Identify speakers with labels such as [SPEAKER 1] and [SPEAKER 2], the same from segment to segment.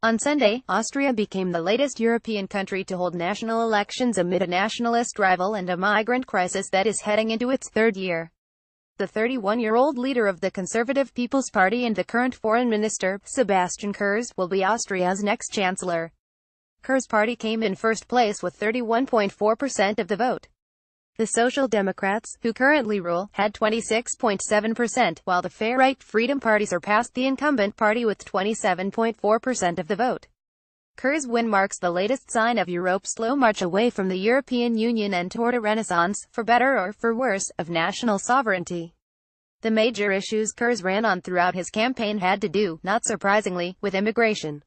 [SPEAKER 1] On Sunday, Austria became the latest European country to hold national elections amid a nationalist rival and a migrant crisis that is heading into its third year. The 31-year-old leader of the Conservative People's Party and the current foreign minister, Sebastian Kurz, will be Austria's next chancellor. Kurz's party came in first place with 31.4% of the vote. The Social Democrats, who currently rule, had 26.7%, while the far-right Freedom Party surpassed the incumbent party with 27.4% of the vote. Kurz's win marks the latest sign of Europe's slow march away from the European Union and toward a renaissance, for better or for worse, of national sovereignty. The major issues Kurz ran on throughout his campaign had to do, not surprisingly, with immigration.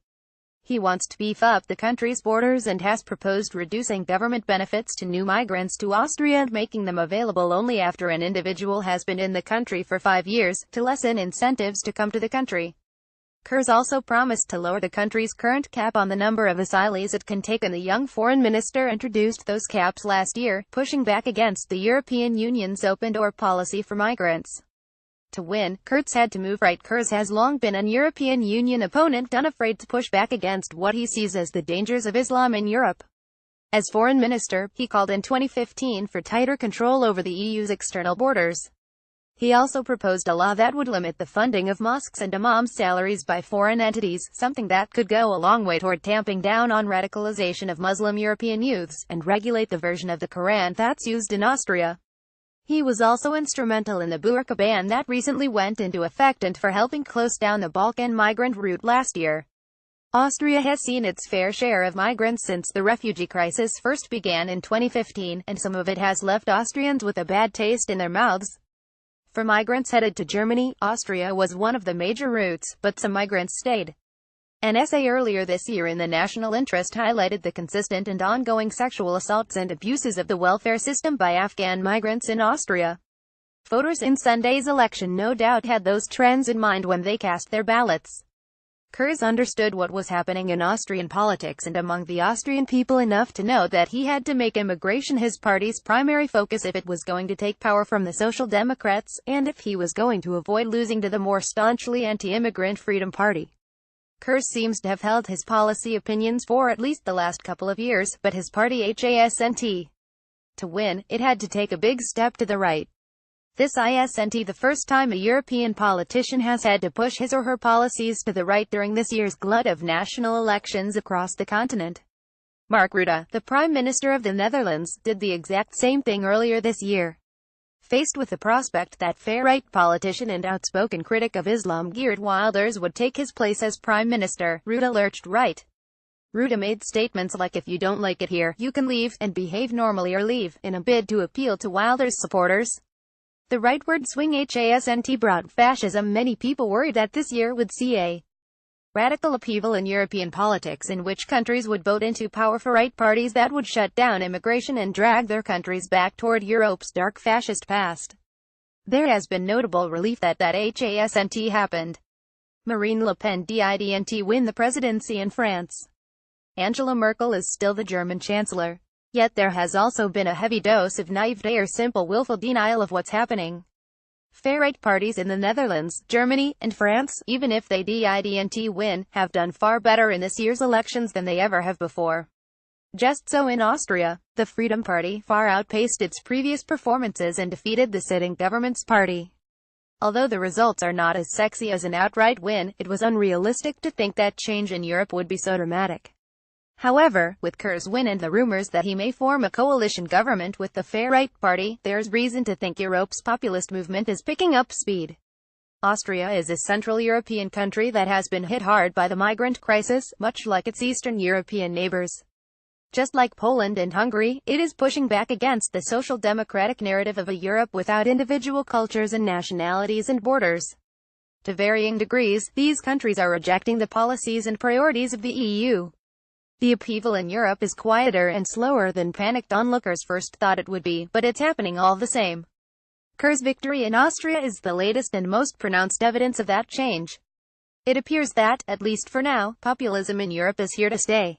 [SPEAKER 1] He wants to beef up the country's borders and has proposed reducing government benefits to new migrants to Austria and making them available only after an individual has been in the country for 5 years, to lessen incentives to come to the country. Kurz also promised to lower the country's current cap on the number of asylees it can take, and the young foreign minister introduced those caps last year, pushing back against the European Union's open-door policy for migrants. To win, Kurz had to move right. Kurz has long been an European Union opponent, unafraid to push back against what he sees as the dangers of Islam in Europe. As foreign minister, he called in 2015 for tighter control over the EU's external borders. He also proposed a law that would limit the funding of mosques and imams' salaries by foreign entities, something that could go a long way toward tamping down on radicalization of Muslim European youths, and regulate the version of the Quran that's used in Austria. He was also instrumental in the burqa ban that recently went into effect and for helping close down the Balkan migrant route last year. Austria has seen its fair share of migrants since the refugee crisis first began in 2015, and some of it has left Austrians with a bad taste in their mouths. For migrants headed to Germany, Austria was one of the major routes, but some migrants stayed. An essay earlier this year in the National Interest highlighted the consistent and ongoing sexual assaults and abuses of the welfare system by Afghan migrants in Austria. Voters in Sunday's election no doubt had those trends in mind when they cast their ballots. Kurz understood what was happening in Austrian politics and among the Austrian people enough to know that he had to make immigration his party's primary focus if it was going to take power from the Social Democrats, and if he was going to avoid losing to the more staunchly anti-immigrant Freedom Party. Kurz seems to have held his policy opinions for at least the last couple of years, but his party hasn't. To win, it had to take a big step to the right. This isn't the first time a European politician has had to push his or her policies to the right during this year's glut of national elections across the continent. Mark Rutte, the Prime Minister of the Netherlands, did the exact same thing earlier this year. Faced with the prospect that far-right politician and outspoken critic of Islam Geert Wilders would take his place as Prime Minister, Rutte lurched right. Rutte made statements like "if you don't like it here, you can leave, and behave normally or leave," in a bid to appeal to Wilders' supporters. The rightward swing hasn't brought fascism. Many people worried that this year would see a radical upheaval in European politics, in which countries would vote into power for right parties that would shut down immigration and drag their countries back toward Europe's dark fascist past. There has been notable relief that hasn't happened. Marine Le Pen didn't win the presidency in France. Angela Merkel is still the German chancellor. Yet there has also been a heavy dose of naivete or simple willful denial of what's happening. Far-right parties in the Netherlands, Germany, and France, even if they didn't win, have done far better in this year's elections than they ever have before. Just so in Austria, the Freedom Party far outpaced its previous performances and defeated the sitting government's party. Although the results are not as sexy as an outright win, it was unrealistic to think that change in Europe would be so dramatic. However, with Kurz's win and the rumors that he may form a coalition government with the far-right party, there's reason to think Europe's populist movement is picking up speed. Austria is a Central European country that has been hit hard by the migrant crisis, much like its Eastern European neighbors. Just like Poland and Hungary, it is pushing back against the social democratic narrative of a Europe without individual cultures and nationalities and borders. To varying degrees, these countries are rejecting the policies and priorities of the EU. The upheaval in Europe is quieter and slower than panicked onlookers first thought it would be, but it's happening all the same. Kurz's victory in Austria is the latest and most pronounced evidence of that change. It appears that, at least for now, populism in Europe is here to stay.